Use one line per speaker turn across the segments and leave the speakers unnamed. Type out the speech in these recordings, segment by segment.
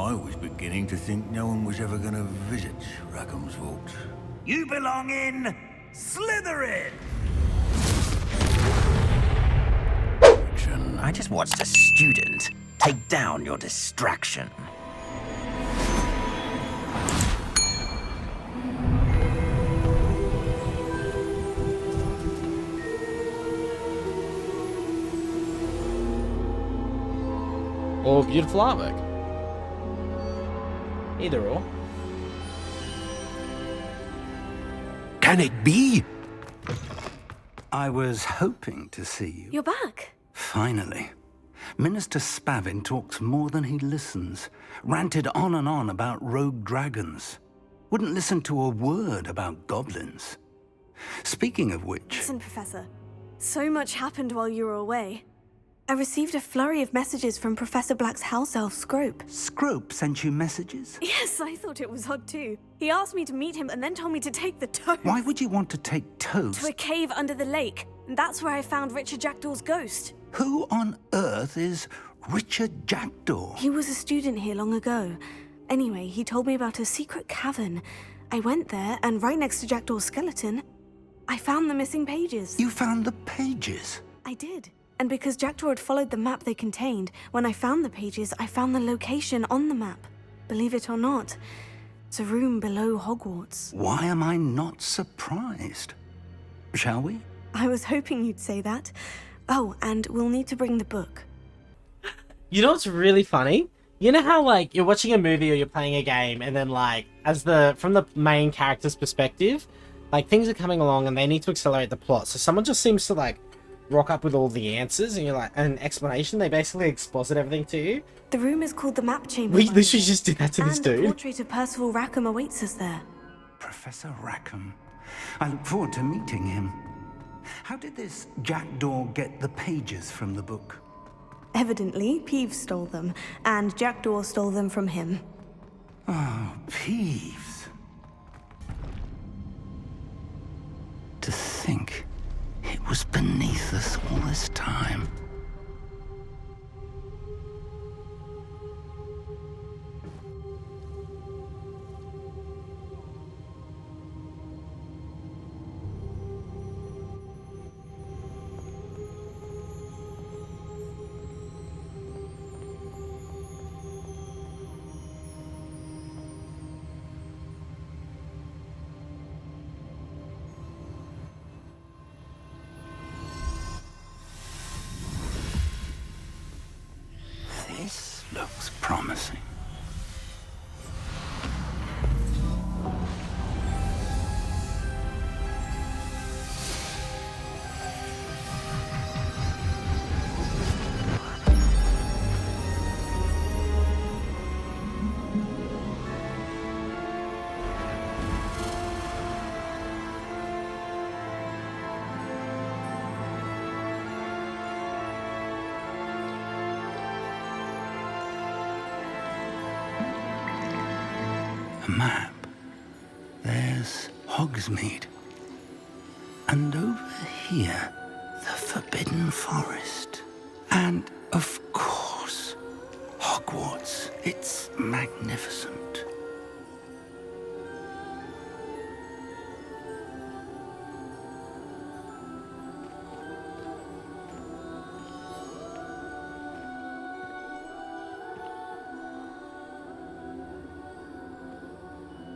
I was beginning to think no one was ever going to visit Rackham's vault.
You belong in Slytherin!
I just watched a student take down your distraction.
Or beautiful artwork. Either or.
Can it be? I was hoping to see you.
You're back.
Finally. Minister Spavin talks more than he listens. Ranted on and on about rogue dragons. Wouldn't listen to a word about goblins. Speaking of which...
Listen, Professor. So much happened while you were away. I received a flurry of messages from Professor Black's house elf, Scrope.
Scrope sent you messages?
Yes, I thought it was odd too. He asked me to meet him and then told me to take the toast.
Why would you want to take toast?
To a cave under the lake. And that's where I found Richard Jackdaw's ghost.
Who on earth is Richard Jackdaw?
He was a student here long ago. Anyway, he told me about a secret cavern. I went there, and right next to Jackdaw's skeleton, I found the missing pages.
You found the pages?
I did. And because Jackdaw had followed the map they contained, when I found the pages, I found the location on the map. Believe it or not, it's a room below Hogwarts.
Why am I not surprised? Shall we?
I was hoping you'd say that. Oh, and we'll need to bring the book.
You know what's really funny? You know how, like, you're watching a movie or you're playing a game, and then, like, from the main character's perspective, like, things are coming along and they need to accelerate the plot. So someone just seems to, like, rock up with all the answers, and you're like, an explanation. They basically exposit everything to you.
The room is called the Map Chamber.
We literally just did that to this dude.
And the portrait of Percival Rackham awaits us there.
Professor Rackham. I look forward to meeting him. How did this Jackdaw get the pages from the book?
Evidently, Peeves stole them, and Jackdaw stole them from him.
Oh, Peeves. To think it was beneath us all this time. This looks promising. A map. There's Hogsmeade. And over here, the Forbidden Forest. And, of course, Hogwarts. It's magnificent.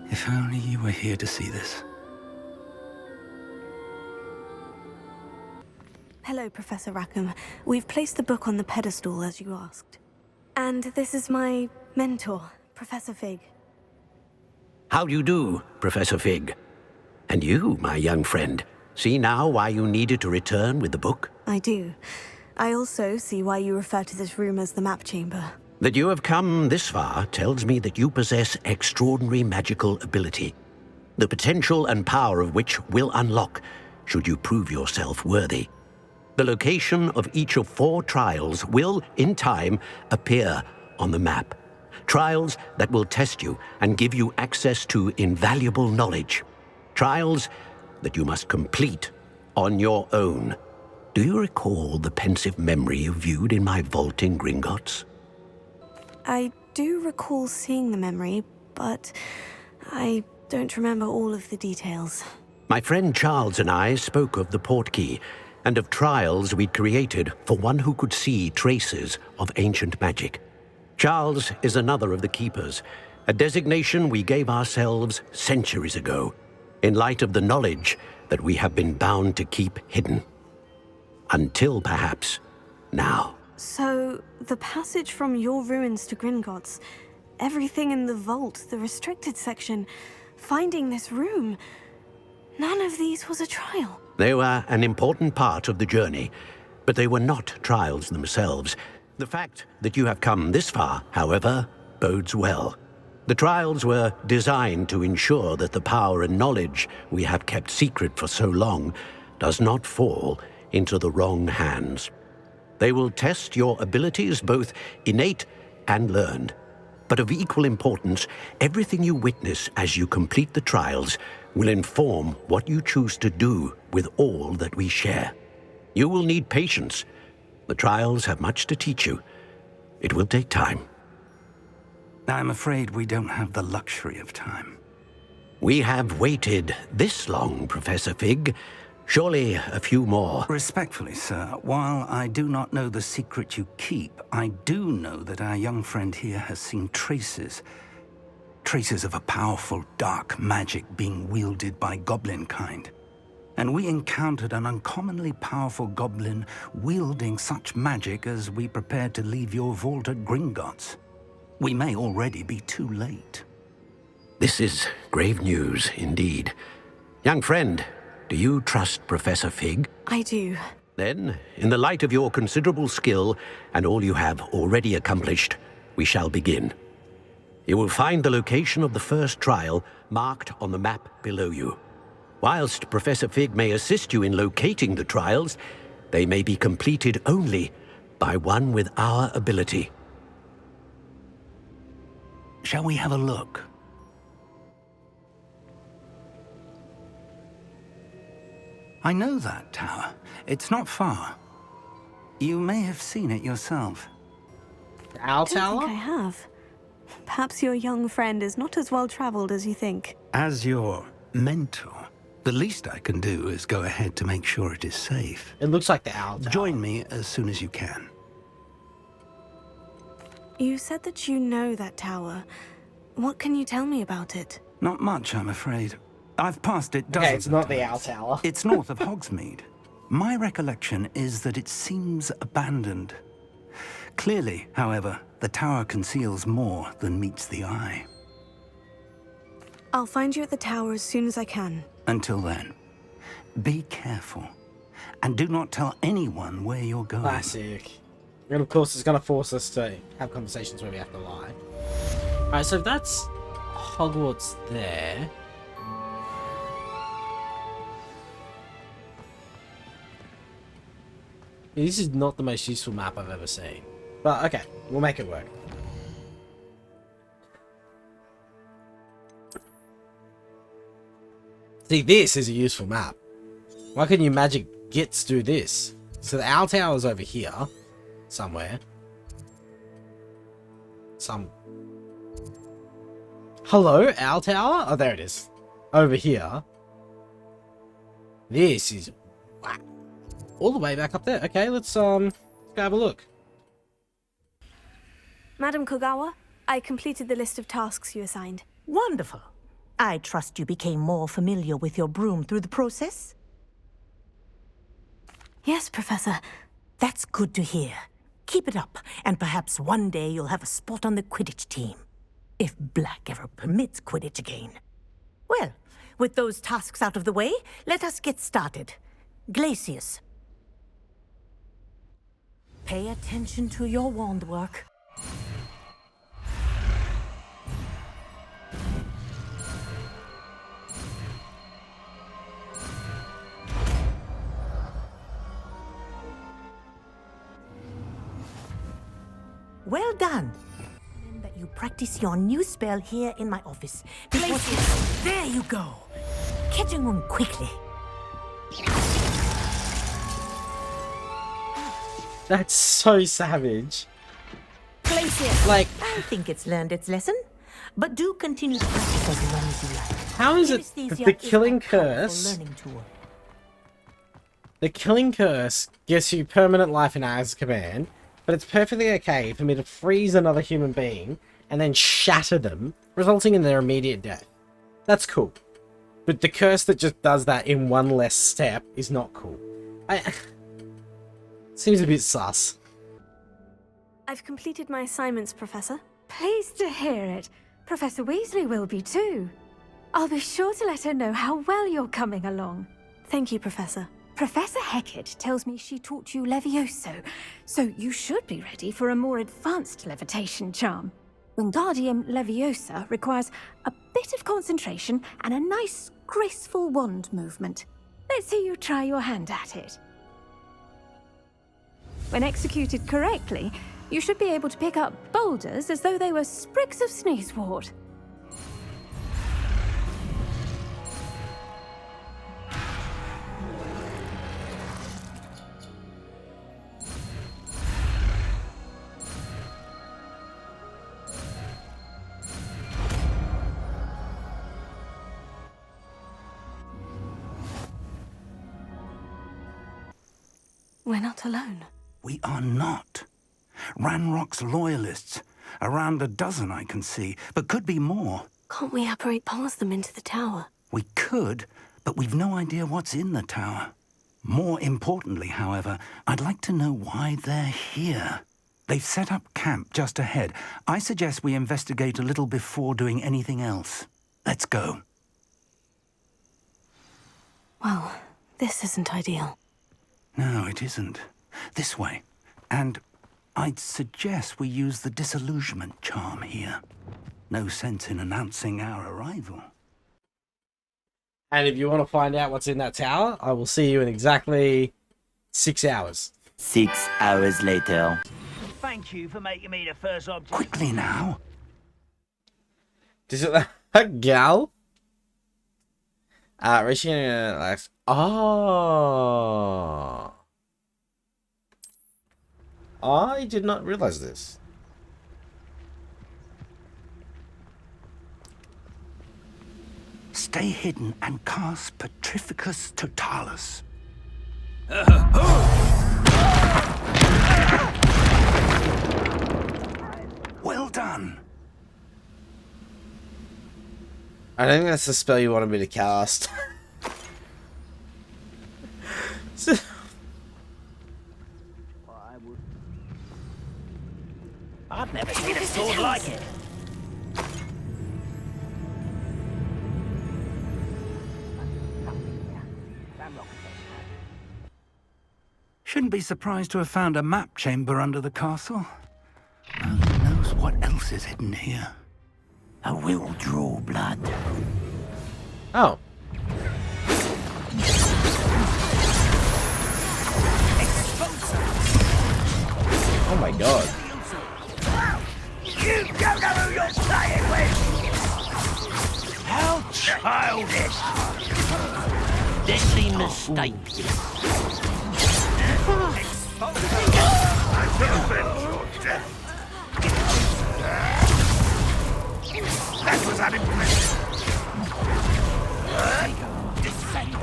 If only you were here to see this.
Hello, Professor Rackham. We've placed the book on the pedestal, as you asked. And this is my mentor, Professor Fig.
How do you do, Professor Fig? And you, my young friend, see now why you needed to return with the book?
I do. I also see why you refer to this room as the Map Chamber.
That you have come this far tells me that you possess extraordinary magical ability, the potential and power of which will unlock should you prove yourself worthy. The location of each of 4 trials will, in time, appear on the map. Trials that will test you and give you access to invaluable knowledge. Trials that you must complete on your own. Do you recall the pensive memory you viewed in my vault in Gringotts?
I do recall seeing the memory, but I don't remember all of the details.
My friend Charles and I spoke of the portkey and of trials we'd created for one who could see traces of ancient magic. Charles is another of the keepers, a designation we gave ourselves centuries ago, in light of the knowledge that we have been bound to keep hidden. Until perhaps now.
So, the passage from your ruins to Gringotts, everything in the vault, the restricted section, finding this room, none of these was a trial.
They were an important part of the journey, but they were not trials themselves. The fact that you have come this far, however, bodes well. The trials were designed to ensure that the power and knowledge we have kept secret for so long does not fall into the wrong hands. They will test your abilities, both innate and learned. But of equal importance, everything you witness as you complete the trials will inform what you choose to do with all that we share. You will need patience. The trials have much to teach you. It will take time.
I'm afraid we don't have the luxury of time.
We have waited this long, Professor Fig. Surely a few more.
Respectfully, sir, while I do not know the secret you keep, I do know that our young friend here has seen traces of a powerful dark magic being wielded by goblin kind. And we encountered an uncommonly powerful goblin wielding such magic as we prepared to leave your vault at Gringotts. We may already be too late.
This is grave news indeed. Young friend, do you trust Professor Fig?
I do.
Then, in the light of your considerable skill and all you have already accomplished, we shall begin. You will find the location of the first trial marked on the map below you. Whilst Professor Fig may assist you in locating the trials, they may be completed only by one with our ability.
Shall we have a look? I know that tower. It's not far. You may have seen it yourself.
The Owl
I don't
Tower?
think I have. Perhaps your young friend is not as well traveled as you think.
As your mentor, the least I can do is go ahead to make sure it is safe.
It looks like the Owl Tower.
Join me as soon as you can.
You said that you know that tower. What can you tell me about it?
Not much, I'm afraid. I've passed it dozens
Okay, it's
of
not the
times.
Owl Tower.
It's north of Hogsmeade. My recollection is that it seems abandoned. Clearly, however, the tower conceals more than meets the eye.
I'll find you at the tower as soon as I can.
Until then, be careful. And do not tell anyone where you're going.
Classic. And of course, it's going to force us to have conversations where we have to lie. Alright, so if that's Hogwarts there. This is not the most useful map I've ever seen. But okay, we'll make it work. See, this is a useful map. Why couldn't you magic gits do this? So the Owl Tower is over here. Somewhere. Hello, Owl Tower? Oh, there it is. Over here. This is... Wow. All the way back up there. Okay, let's go have a look.
Madam Kogawa, I completed the list of tasks you assigned.
Wonderful. I trust you became more familiar with your broom through the process?
Yes, Professor.
That's good to hear. Keep it up, and perhaps one day you'll have a spot on the Quidditch team. If Black ever permits Quidditch again. Well, with those tasks out of the way, let us get started. Glacius. Pay attention to your wand work. Well done. That you practice your new spell here in my office. Glacius, there you go. Catching on quickly.
That's so savage.
Glacier.
Like,
I think it's learned its lesson. But do continue to practice as long as you like.
how is it that the killing curse... The killing curse gives you permanent life in Azkaban, but it's perfectly okay for me to freeze another human being and then shatter them, resulting in their immediate death. That's cool. But the curse that just does that in one less step is not cool. Seems a bit sus.
I've completed my assignments, Professor.
Pleased to hear it. Professor Weasley will be too. I'll be sure to let her know how well you're coming along.
Thank you, Professor.
Professor Hecat tells me she taught you Levioso, so you should be ready for a more advanced levitation charm. Wingardium Leviosa requires a bit of concentration and a nice, graceful wand movement. Let's see you try your hand at it. When executed correctly, you should be able to pick up boulders as though they were sprigs of sneezewort.
We're not alone.
We are not. Ranrock's loyalists. Around a dozen I can see, but could be more.
Can't we apparate past them into the tower?
We could, but we've no idea what's in the tower. More importantly, however, I'd like to know why they're here. They've set up camp just ahead. I suggest we investigate a little before doing anything else. Let's go.
Well, this isn't ideal.
No, it isn't. This way. And I'd suggest we use the disillusionment charm here. No sense in announcing our arrival.
And if you want to find out what's in that tower, I will see you in exactly 6 hours.
6 hours later. Thank you for making me the first object.
Quickly now.
Is it a gal? Reaching life. Oh. I did not realize this.
Stay hidden and cast Petrificus Totalis. Well done.
I don't think that's the spell you wanted me to cast.
I've never seen a sword like it.
Shouldn't be surprised to have found a map chamber under the castle. Who knows what else is hidden here?
I will draw blood.
Oh. Oh my god.
You don't know who you're playing with! How childish!
Deadly mistake.
That was unimpressive.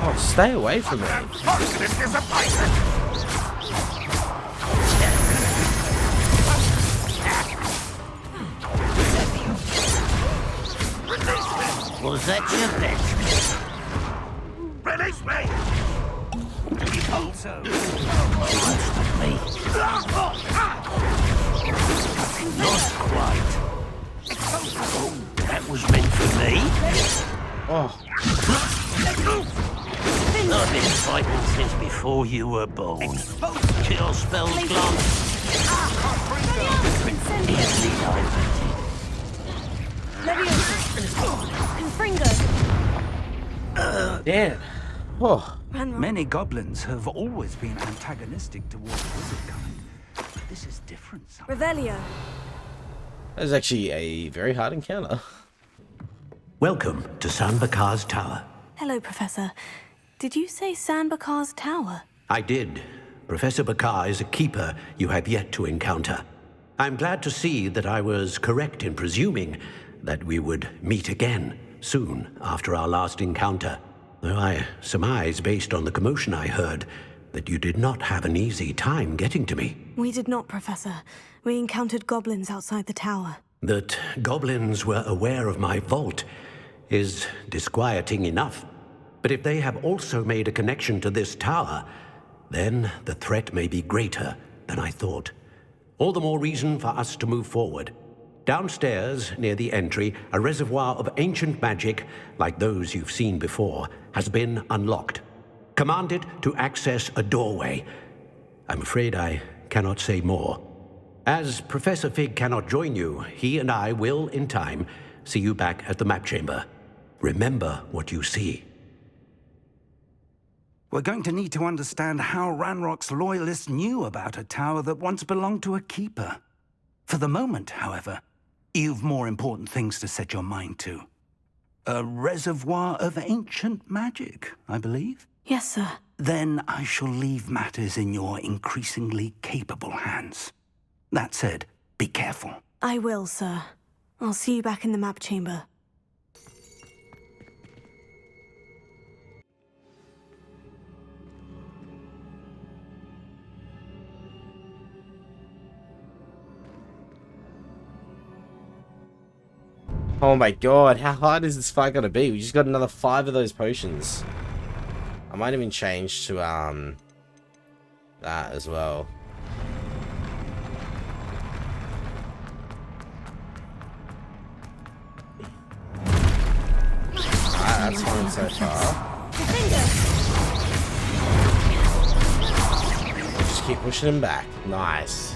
Oh, stay away from me.
Positive disappointment.
Was that your best?
Release me! Also,
Me. Not quite. Oh, that was meant for me.
Oh.
I've been fighting since before you were born. Kill spells glance. Easily diverted.
Damn. Oh.
Many goblins have always been antagonistic towards wizard kind. But this is different somehow.
Revelio.
That was actually a very hard encounter.
Welcome to San Bakar's Tower.
Hello, Professor. Did you say San Bakar's tower?
I did. Professor Bakar is a keeper you have yet to encounter. I'm glad to see that I was correct in presuming that we would meet again soon after our last encounter. Though I surmise, based on the commotion I heard, that you did not have an easy time getting to me.
We did not, Professor. We encountered goblins outside the tower.
That goblins were aware of my vault is disquieting enough. But if they have also made a connection to this tower, then the threat may be greater than I thought. All the more reason for us to move forward. Downstairs, near the entry, a reservoir of ancient magic, like those you've seen before, has been unlocked. Command it to access a doorway. I'm afraid I cannot say more. As Professor Fig cannot join you, he and I will, in time, see you back at the map chamber. Remember what you see.
We're going to need to understand how Ranrock's loyalists knew about a tower that once belonged to a keeper. For the moment, however, you've more important things to set your mind to. A reservoir of ancient magic, I believe?
Yes, sir.
Then I shall leave matters in your increasingly capable hands. That said, be careful.
I will, sir. I'll see you back in the map chamber.
Oh my god, how hard is this fight gonna be? We just got another 5 of those potions. I might even change to that as well. Alright, that's fine so far. Just keep pushing him back. Nice.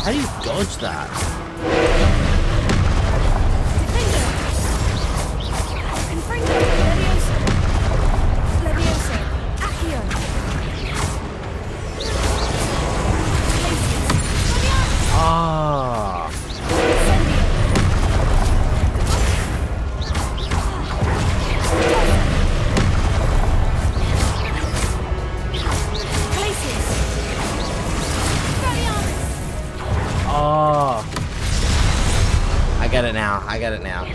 How do you dodge that? I get it now.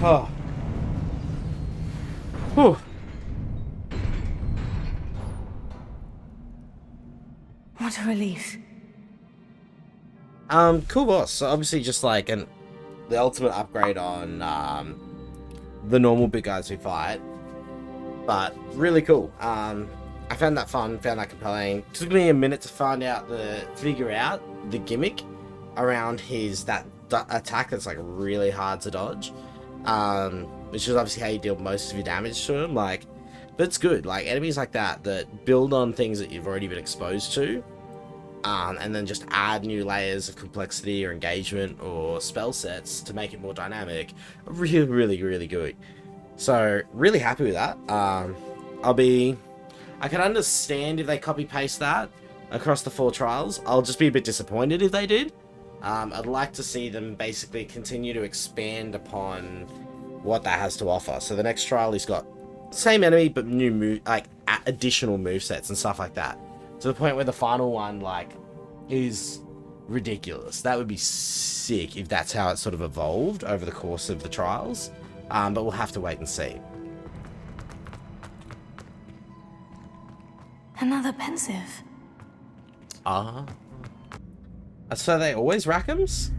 Oh. Whew.
What a relief.
Cool boss. So obviously just like the ultimate upgrade on the normal big guys we fight. But really cool. I found that fun, found that compelling. Took me a minute to figure out the gimmick around that attack that's like really hard to dodge. Which is obviously how you deal most of your damage to him. Like, but it's good. Like enemies like that build on things that you've already been exposed to. And then just add new layers of complexity or engagement or spell sets to make it more dynamic. Really, really, really good. So, really happy with that. I can understand if they copy-paste that across the 4 trials. I'll just be a bit disappointed if they did. I'd like to see them basically continue to expand upon what that has to offer. So the next trial has got same enemy, but new additional movesets and stuff like that. To the point where the final one, like, is ridiculous. That would be sick if that's how it sort of evolved over the course of the trials. But we'll have to wait and see.
Another pensive.
So they always Rackhams?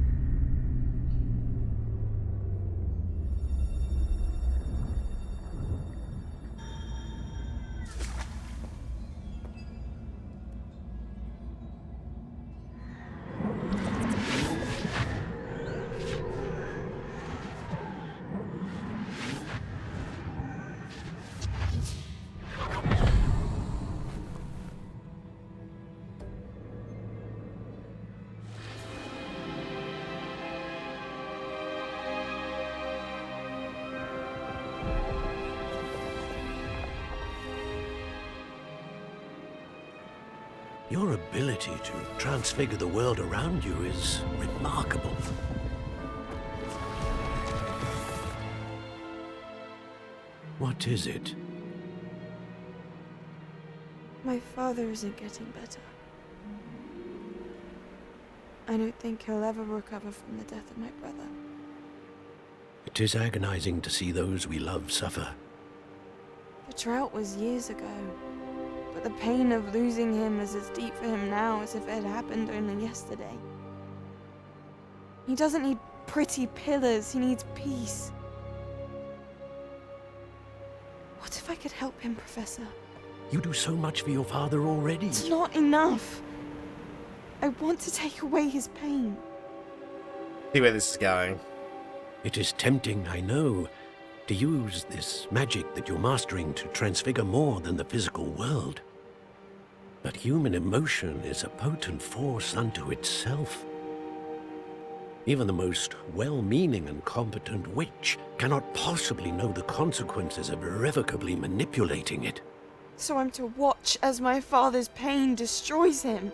Your ability to transfigure the world around you is remarkable. What is it?
My father isn't getting better. I don't think he'll ever recover from the death of my brother.
It is agonizing to see those we love suffer.
The drought was years ago, but the pain of losing him is as deep for him now as if it had happened only yesterday. He doesn't need pretty pillars, he needs peace. What if I could help him, Professor?
You do so much for your father already.
It's not enough. I want to take away his pain.
See where this is going.
It is tempting, I know, to use this magic that you're mastering to transfigure more than the physical world. But human emotion is a potent force unto itself. Even the most well-meaning and competent witch cannot possibly know the consequences of irrevocably manipulating it.
So I'm to watch as my father's pain destroys him.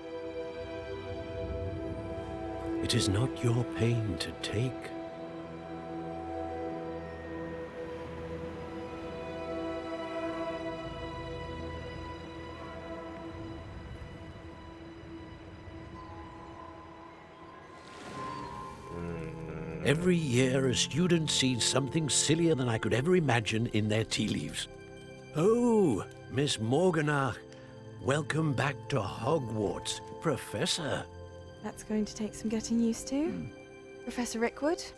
It is not your pain to take. Every year, a student sees something sillier than I could ever imagine in their tea leaves. Oh, Miss Morganach, welcome back to Hogwarts, Professor.
That's going to take some getting used to. Professor Rickwood?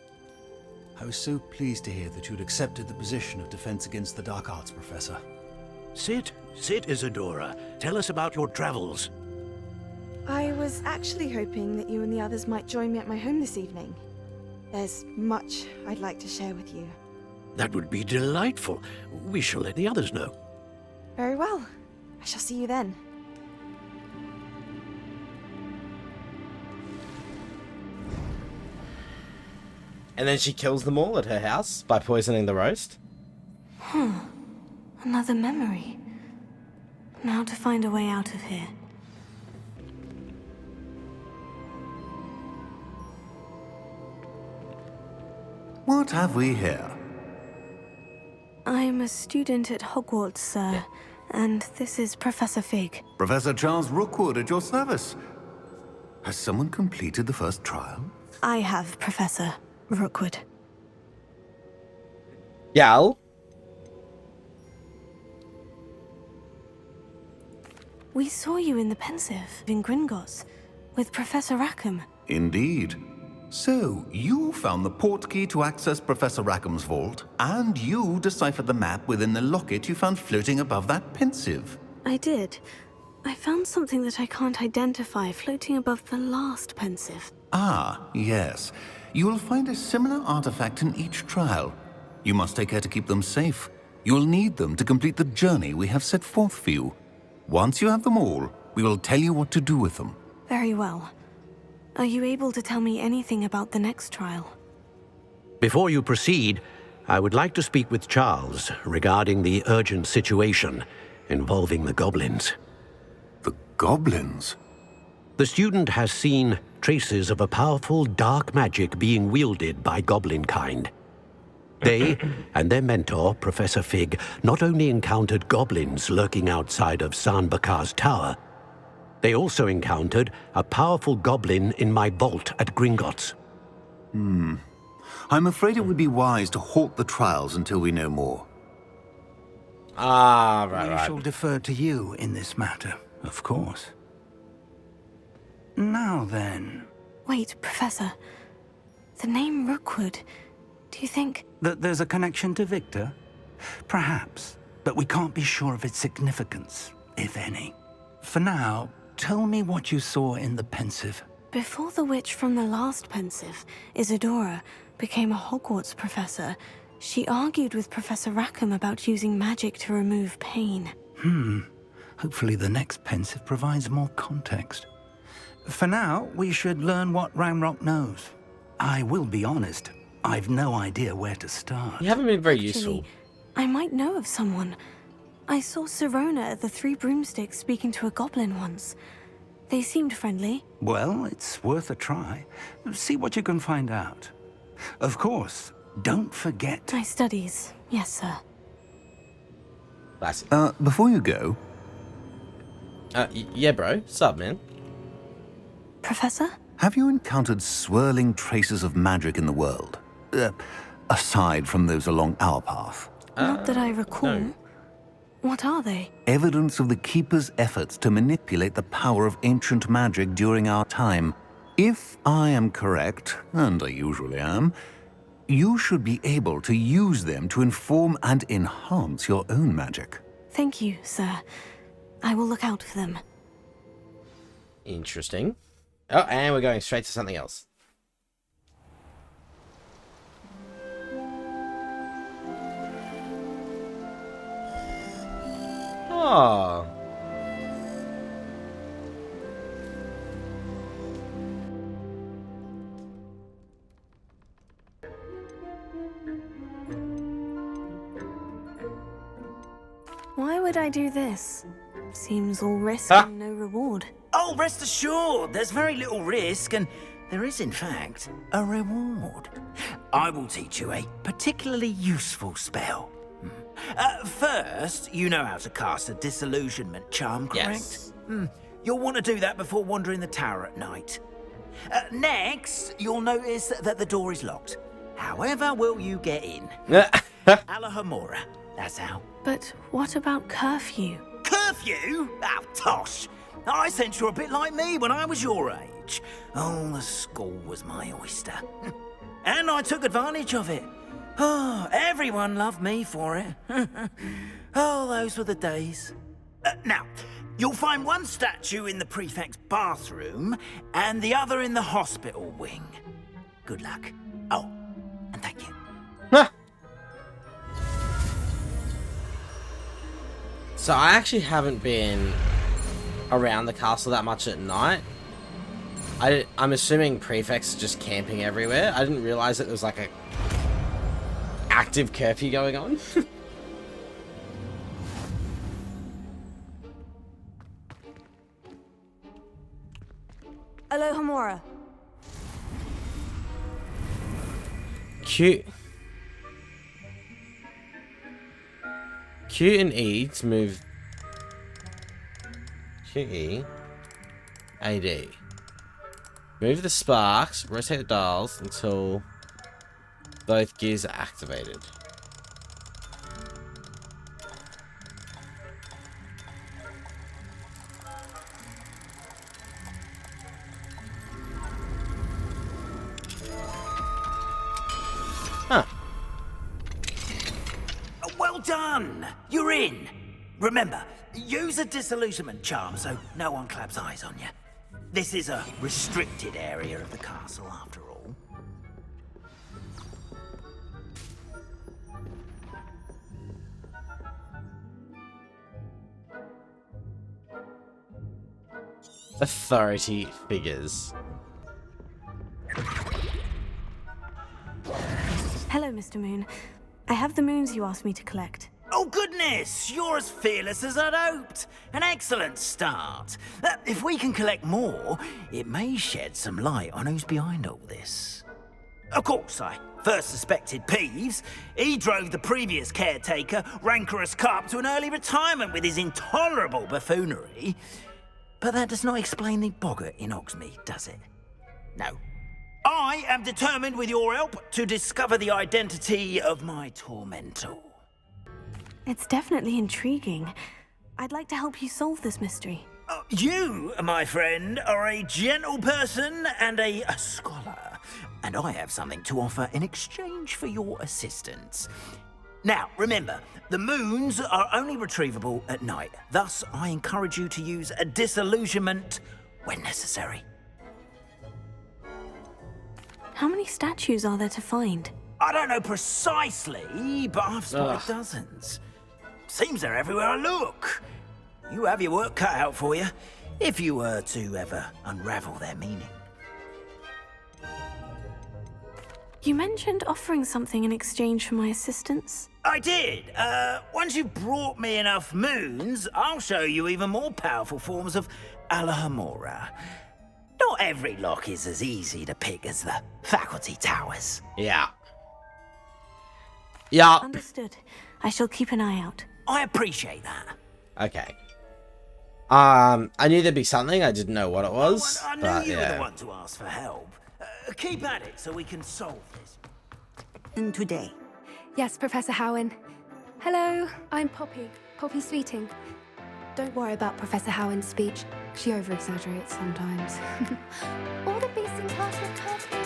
I was so pleased to hear that you'd accepted the position of Defense Against the Dark Arts, Professor.
Sit, Isadora. Tell us about your travels.
I was actually hoping that you and the others might join me at my home this evening. There's much I'd like to share with you.
That would be delightful. We shall let the others know.
Very well. I shall see you then.
And then she kills them all at her house by poisoning the roast.
Another memory. Now to find a way out of here.
What have we here?
I'm a student at Hogwarts, sir, and this is Professor Fig.
Professor Charles Rookwood at your service. Has someone completed the first trial?
I have, Professor Rookwood.
Yal?
We saw you in the Pensive in Gringotts with Professor Rackham.
Indeed. So, you found the portkey to access Professor Rackham's vault, and you deciphered the map within the locket you found floating above that Pensive.
I did. I found something that I can't identify floating above the last Pensive.
Ah, yes. You will find a similar artifact in each trial. You must take care to keep them safe. You will need them to complete the journey we have set forth for you. Once you have them all, we will tell you what to do with them.
Very well. Are you able to tell me anything about the next trial?
Before you proceed, I would like to speak with Charles regarding the urgent situation involving the goblins.
The goblins?
The student has seen traces of a powerful dark magic being wielded by goblin kind. They and their mentor, Professor Fig, not only encountered goblins lurking outside of San Bakar's tower, they also encountered a powerful goblin in my vault at Gringotts.
I'm afraid it would be wise to halt the trials until we know more.
Ah,
We
right.
shall defer to you in this matter, of course. Now then,
Wait, Professor. The name Rookwood. Do you think...
that there's a connection to Victor? Perhaps, but we can't be sure of its significance, if any. For now, tell me what you saw in the Pensive.
Before the witch from the last Pensive, Isadora, became a Hogwarts professor, she argued with Professor Rackham about using magic to remove pain.
Hopefully the next Pensive provides more context. For now, we should learn what Ramrock knows. I will be honest, I've no idea where to start.
You haven't been very useful.
I might know of someone. I saw Sirona at the Three Broomsticks speaking to a goblin once. They seemed friendly.
Well, it's worth a try. See what you can find out. Of course, don't forget...
My studies, yes, sir.
Classic.
Before you go,
Yeah, bro. Sup, man?
Professor?
have you encountered swirling traces of magic in the world? Aside from those along our path.
Not that I recall.
no.
What are they?
Evidence of the Keeper's efforts to manipulate the power of ancient magic during our time. If I am correct, and I usually am, you should be able to use them to inform and enhance your own magic.
Thank you, sir. I will look out for them.
Interesting. Oh, and we're going straight to something else. Oh.
Why would I do this? Seems all risk and no reward.
Oh, rest assured, there's very little risk, and there is, in fact, a reward. I will teach you a particularly useful spell. First, you know how to cast a disillusionment charm, correct?
Yes.
You'll want to do that before wandering the tower at night. Next, you'll notice that the door is locked. However will you get in? Alahomora, that's how.
But what about curfew?
Curfew? Oh, tosh. I sense you're a bit like me when I was your age. Oh, the school was my oyster. And I took advantage of it. Oh, everyone loved me for it. Oh, those were the days. Now, you'll find one statue in the prefect's bathroom and the other in the hospital wing. Good luck. Oh, and thank you.
So I actually haven't been around the castle that much at night. I'm assuming prefects are just camping everywhere. I didn't realize that there was like a active curfew going on.
Alohomora.
Q and E to move. QE. AD. Move the sparks, rotate the dials until both gears are activated.
done! You're in! Remember, use a disillusionment charm so no one claps eyes on you. This is a restricted area of the castle, after all.
Authority figures.
Hello, Mr. Moon. I have the moons you asked me to collect.
Oh goodness, you're as fearless as I'd hoped. An excellent start. If we can collect more, it may shed some light on who's behind all this. Of course, I first suspected Peeves. He drove the previous caretaker, Rancorous Carp, to an early retirement with his intolerable buffoonery. But that does not explain the boggart in Hogsmeade, does it? No. I am determined, with your help, to discover the identity of my tormentor.
It's definitely intriguing. I'd like to help you solve this mystery.
You, my friend, are a gentle person and a scholar, and I have something to offer in exchange for your assistance. Now, remember, the moons are only retrievable at night. Thus, I encourage you to use a disillusionment when necessary.
How many statues are there to find?
I don't know precisely, but I've spotted dozens. Seems they're everywhere I look. You have your work cut out for you, if you were to ever unravel their meaning.
You mentioned offering something in exchange for my assistance.
I did. Once you've brought me enough moons, I'll show you even more powerful forms of Alohomora. Not every lock is as easy to pick as the faculty towers.
Yeah. Yeah.
Understood. I shall keep an eye out.
I appreciate that.
Okay. I knew there'd be something. I didn't know what it was.
I knew you were the one to ask for help. Keep at it so we can solve this.
And today.
Yes, Professor Howin. Hello, I'm Poppy. Poppy Sweeting. Don't worry about Professor Howin's speech. She over-exaggerates sometimes. All the beasts in class look perfect.